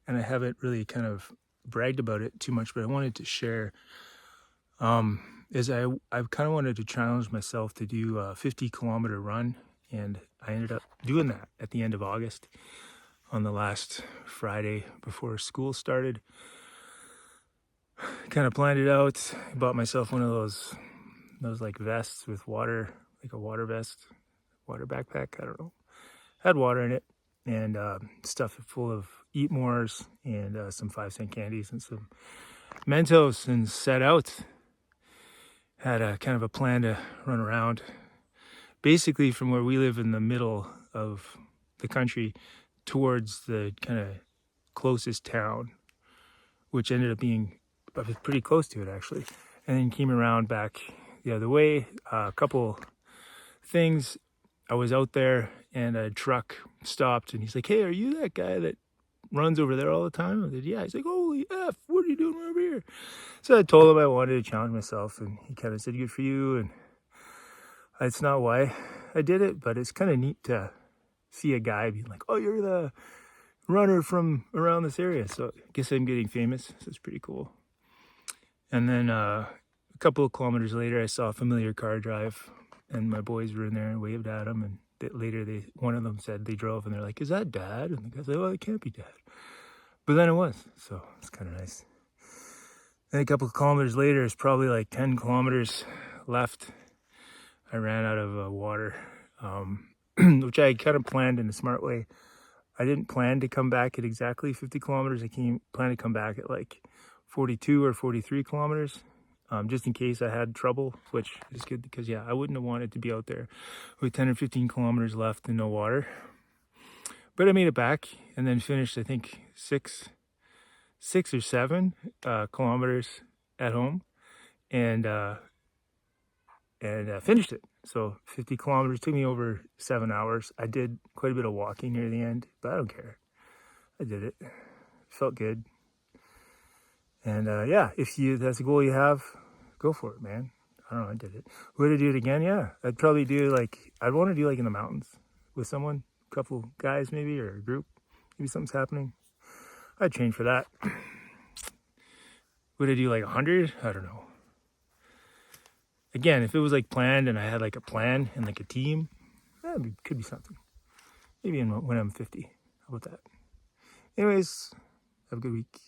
and I haven't really kind of bragged about it too much, but I wanted to share. Is I've kind of wanted to challenge myself to do a 50-kilometer run, and I ended up doing that at the end of August on the last Friday before school started. Kind of planned it out. Bought myself one of those like vests with water, like a water vest, water backpack. I don't know. Had water in it, and stuffed it full of Eat Mores and some 5-cent candies and some Mentos, and set out. Had a kind of a plan to run around, basically from where we live in the middle of the country towards the kind of closest town, which ended up being pretty close to it actually, and then came around back the other way. A couple things. I was out there and a truck stopped, and he's like, "Hey, are you that guy that runs over there all the time?" I said, "Yeah." He's like, "Holy F, what are you doing over here?" So I told him I wanted to challenge myself, and he kind of said, "Good for you." And it's not why I did it, but it's kind of neat to see a guy being like, "Oh, you're the runner from around this area." So I guess I'm getting famous, so it's pretty cool. And then a couple of kilometers later, I saw a familiar car drive, and my boys were in there and waved at him. And later, one of them said they drove, and they're like, "Is that Dad?" And the guy's like, "Well, it can't be Dad." But then it was, so it's kind of nice. Then a couple of kilometers later, it's probably like 10 kilometers left. I ran out of water, which I kind of planned in a smart way. I didn't plan to come back at exactly 50 kilometers. I planned to come back at like 42 or 43 kilometers, just in case I had trouble, which is good because, yeah, I wouldn't have wanted to be out there with 10 or 15 kilometers left and no water. But I made it back and then finished, I think, six or 7 kilometers at home, and finished it. So 50 kilometers took me over 7 hours. I did quite a bit of walking near the end, but I don't care. I did it. Felt good. And yeah, if that's a goal you have, go for it, man. I don't know, I did it. Would I do it again? Yeah. I'd probably I'd want to do like in the mountains with someone, a couple guys maybe, or a group. Maybe something's happening. I'd train for that. Would I do like 100? I don't know. Again, if it was like planned and I had like a plan and like a team, could be something. Maybe when I'm 50. How about that? Anyways, have a good week.